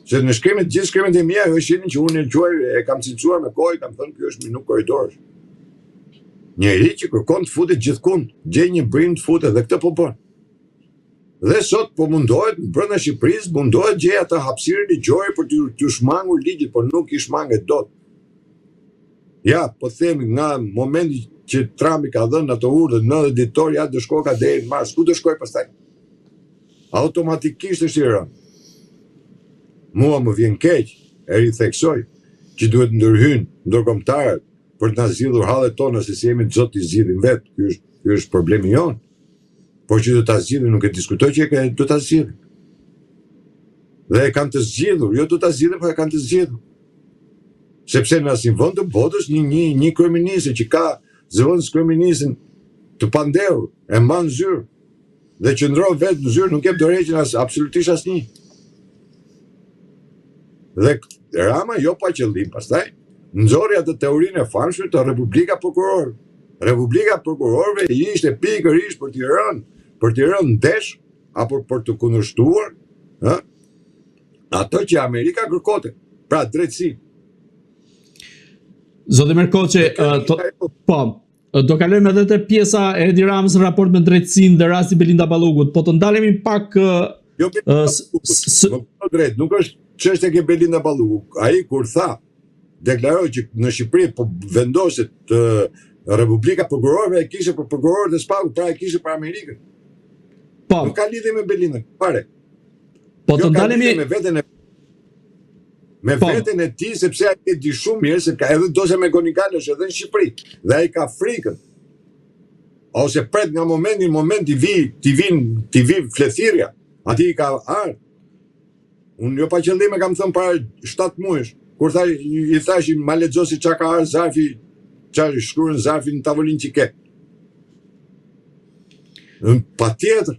Se në gjithë shkrimet e mia shihni që unë e kam cilësuar me kohë, kam thënë ky është minut korridorësh. Njeri që kërkon të futet gjithkund, gjej një brim të futet dhe këtë po bën. Dhe sot po mundohet brenda Shqipërisë, mundohet gjej atë hapësirë ligjore për t'u shmangur ligjit, por nuk i shmanget dot. Ja, po themi nga momenti që Trumpi ka dhënë ato urdhë 90 ditor, ja do shkoka deri në mars, ku do shkoj pastaj? Automatikisht është i rënë. Mua më vjen keq, e ritheksoj, që duhet ndërhyjnë ndërkombëtarët për të na zgjidhur hallet tona se si jemi zot i zgjidhim vetë. Ky është problemi jon. Por që do ta zgjidhin, nuk e diskutoj që do ta zgjidhin. Dhe e kanë të zgjidhur, jo do ta zgjidhin, por e kanë të zgjidhur. Sepse në asnjë vend të botës një kryeminist që ka zëvendës kryeministin të pandehur, e mban zyrë dhe qëndron vetë në zyrë, nuk jep dorëheqjen absolutisht asnjë. Dhe Rama jo pa qëllim pastaj nxorri atë teorinë e famshme të Republika Prokurorëve. Republika Prokurorëve ishte pikërisht për t'i rënë ndesh apo për të kundërshtuar ato që Amerika kërkonte, pra drejtësi. Zoti Merkoçi, do kalojmë edhe te pjesa e Edi Ramës në raport me drejtësinë dhe rasti Belinda Ballugut, po të ndalemi pak nuk është çështja e Belinda Ballugut. Ai kur tha, deklaroi që në Shqipëri po vendoset Republika Prokurorëve, e kishte për prokurorët e SPAK, pra e kishte për Amerikën. Nuk ka lidhje me Belindën, pare. Po të ndalemi me veten e tij, sepse ai e di shumë mirë se ka edhe dosja me Gonikalosh edhe në Shqipëri, dhe ai ka frikën. Ose pret nga momenti në moment t'i vi flethirja, ati i ka ardhur. Unë jo pa qëllim e kam thënë para 7 muajsh, kur i thashin ma lexosi çka ka ardhur Zafi, çfarë shkruan Zafi në tavolinë që ke. Patjetër.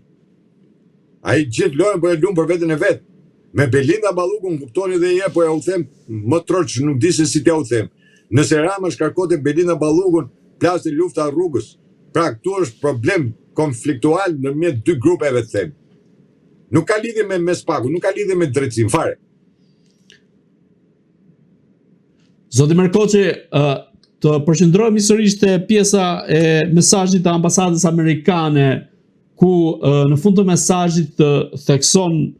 Ai gjithë lojën po e lum për veten e vet. Me Belinda Ballugun kuptoni dhe je, po ja u them më troç, nuk di se si t'ja u them. Nëse Rama shkarkote Belinda Ballugun, plaste lufta rrugës. Pra këtu është problem konfliktual ndërmjet dy grupeve të them. Nuk ka lidhje me SPAK-un, nuk ka lidhje me drejtësinë fare. Zoti Merkoçi, të përqendrohemi sërish te pjesa e mesazhit të ambasadës amerikane, ku në fund të mesazhit thekson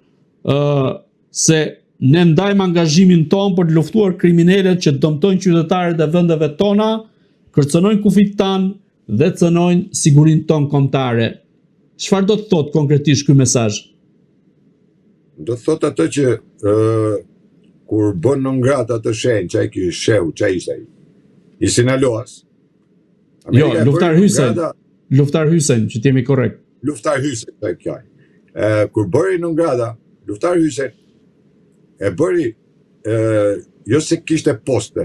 se ne ndajmë angazhimin ton për të luftuar kriminalet që dëmtojnë qytetarët e vendeve tona, kërcënojnë kufit tan dhe cënojnë sigurinë tonë kombëtare. Çfarë do të thotë konkretisht ky mesazh? Do të thotë atë që kur bën non grata atë shenjë, çai ky sheu, çai ishte ai. I Sinaloas. Jo, luftar Hysen, që t'jemi korrekt. Luftar Hysen, kjo. Kur bëri non grata, luftar Hysen e bëri jo se kishte poste,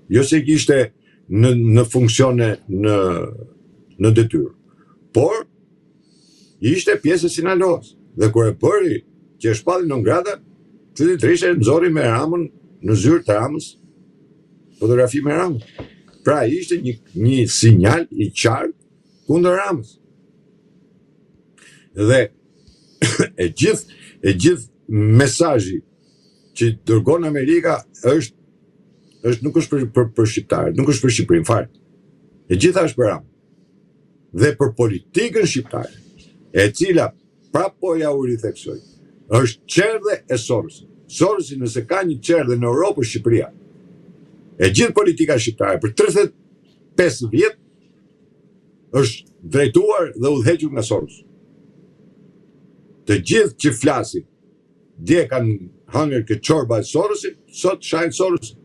jo se kishte në funksione në detyrë, por ishte pjesë e Sinaloas. Dhe kur e bëri që e shpalli non grata, cilitrisht e nxorri me Ramën në zyrë të Ramës, fotografi me Ramën. Pra ishte një sinjal i qartë kundër Ramës. Dhe e gjithë mesazhi që dërgon Amerika nuk është për shqiptarët, nuk është për Shqipërinë fare. E gjitha është për Ramën. Dhe për politikën shqiptare, e cila prapo ja u ritheksoj, është çerdhe e Sorosit. Sorosi nëse ka një çerdhe në Europë, Shqipëria. E gjithë politika shqiptare për 35 vjet është drejtuar dhe udhëhequr nga Soros. Të gjithë që flasin, dje kanë hangër këtë çorba e Sorosit, sot shajnë Sorosin.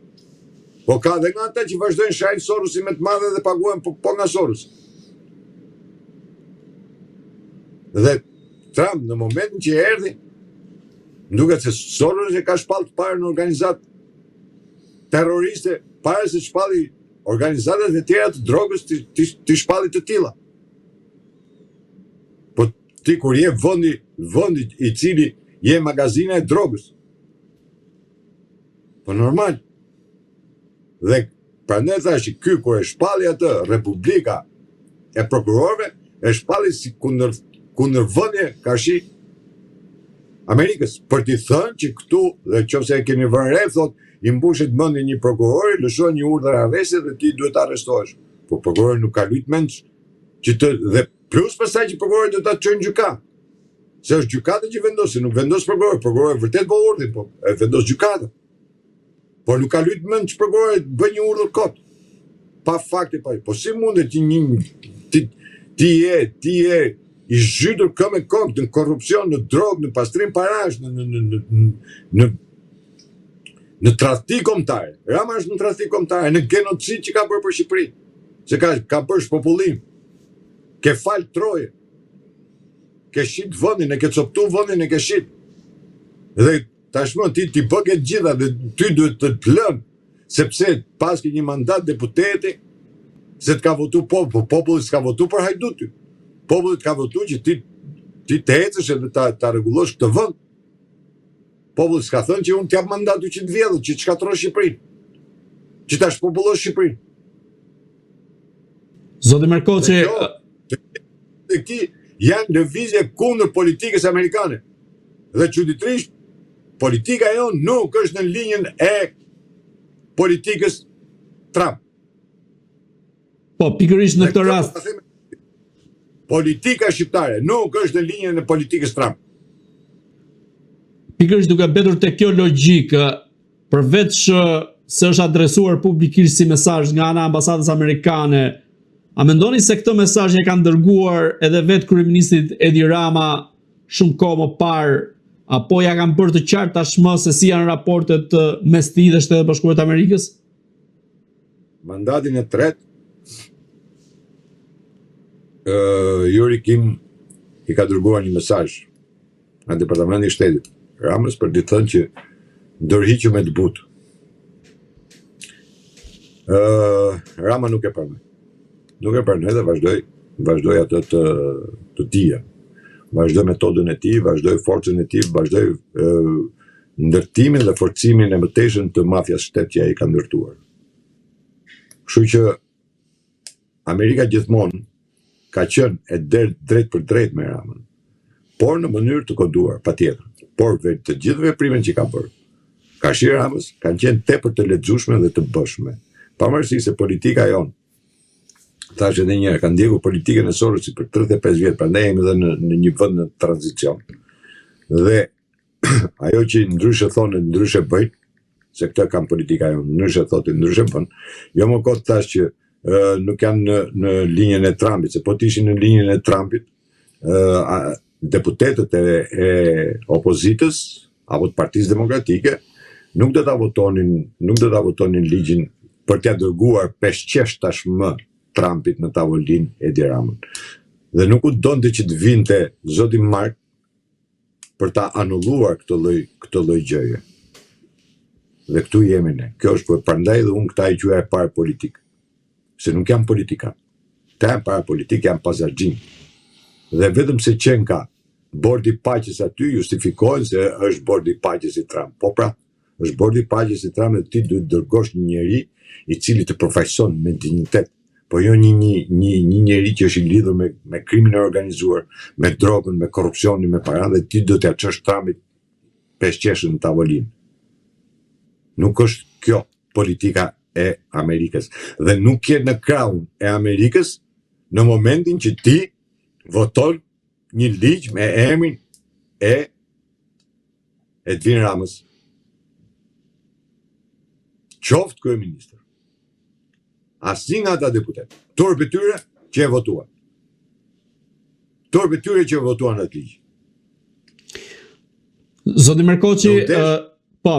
Po ka dhe nga ata që vazhdojnë shajnë Sorosin me të madhe dhe paguajnë po nga Sorosi. Dhe Trump në momentin që erdhi, nduket se Soros e ka shpallë parë në organizatë terroriste, pare se shpalli organizatat e tjera të drogës të shpalli të tilla. Po ti kur je vendi i cili je magazina e drogës. Po normal. Dhe prandaj thash ky kur e shpalli atë Republika e prokurorëve, e shpalli si kundërvënie karshi Amerikës, për t'i thënë që këtu, dhe qofse e keni vënë re, thot, i mbushet mendin një prokurori, lëshon një urdhër arresti dhe ti duhet arrestohesh. Po prokurori nuk ka lut mend që të dhe plus pastaj që prokurori do ta çojë në gjykatë. Se është gjykata që vendos, nuk vendos prokurori. Prokurori vërtet po urdhën, po e vendos gjykata. Por nuk ka lut mend që prokurori bën një urdhër kot. Pa fakte pa. Po si mundet ti je i zhytur këmbë kokë në korrupsion, në drogë, në pastrim parash, në tradhti kombëtare. Rama është në tradhti kombëtare, në genocid që ka bërë për Shqipërinë. Se ka bërë shpopullim. Ke fal troje. Ke shit vendin, e ke coptu vendin, e ke shit. Dhe tashmë ti bë këtë gjitha dhe ty duhet të lënë, sepse pas ke një mandat deputeti, se të ka votu populli s'ka votu për Hajdut ty. Populli ka votu që ti të ecësh edhe ta rregullosh këtë vend. Populli s'ka thënë që unë t'jap mandatu që të vjedhë, që të shkatrosh Shqipërinë. Që ta shpopullosh Shqipërinë. Zoti Merkoçi, dhe këti janë lëvizje kundër politikës amerikane. Dhe çuditërisht, politika jonë nuk është në linjën e politikës Trump. po pikërisht në këtë rast. Politika shqiptare nuk është në linjën e politikës Trump. Pikërisht duke mbetur te kjo logjikë, përveç se është adresuar publikisht si mesazh nga ana e ambasadës amerikane, a mendoni se këtë mesazh e kanë dërguar edhe vetë kryeministit Edi Rama shumë kohë më parë, apo ja kanë bërë të qartë tashmë se si janë raportet mes tij dhe Shtetet Bashkuara të Amerikës? Mandatin e tretë Yuri Kim i ka dërguar një mesazh nga Departamenti i Shtetit Ramës për të thënë që ndërhiqëm me të butë. Rama nuk e pranoi. Nuk e pranoi dhe vazhdoi atë të tija. Vazhdoi metodën e tij, vazhdoi forcën e tij, vazhdoi ndërtimin dhe forcimin e mëtejshëm të mafjas shtet që ai ka ndërtuar. Kështu që Amerika gjithmonë ka qenë e drejt për drejt me Ramën, por në mënyrë të koduar, patjetër. Por të gjithë veprimet që ka bërë, ka shi Ramës, kanë qenë tepër të lexueshme dhe të bëshme. Pavarësisht se politika jonë, thash edhe një herë, ka ndjekur politikën e Sorosit për 35 vjet, prandaj jemi edhe në një vend në tranzicion. Dhe ajo që ndryshe thonë, ndryshe bëjnë, se këtë kanë politika jonë, ndryshe thotë, ndryshe bën. Jo më kot thash që nuk janë në linjën e Trumpit, se po të ishin në linjën e Trumpit, deputetët e opozitës apo të Partisë Demokratike nuk do ta votonin ligjin për t'ia dërguar peshqesh tashmë Trumpit në tavolinë e Edi Ramën. Dhe nuk u donte që të vinte zoti Mark për ta anulluar këtë lloj gjëje. Dhe këtu jemi ne. Kjo është prandaj dhe unë këta i quaj parapolitik. Se nuk janë politikan. Ta janë parapolitik, janë pazarxhin. Dhe vetëm se qenë ka bordi paqes aty, justifikohen se është bordi paqes i Trump. Po pra, është bordi paqes i Trump dhe ti duhet dërgosh një njeri i cili të përfaqëson me dinjitet, po jo një njeri që është i lidhur me krimin e organizuar, me drogën, me korrupsionin, me para, dhe ti duhet t'ia çosh Trumpit peshqeshën në tavolinë. Nuk është kjo politika e Amerikës. Dhe nuk je në krahun e Amerikës në momentin që ti voton një ligj me emrin e Edvin Ramës. Qoftë kryeministër. Asnjë nga ata deputet. Turpë tyre që e votuan. Turpë tyre që e votuan atë ligj. Zoti Merkoçi, po,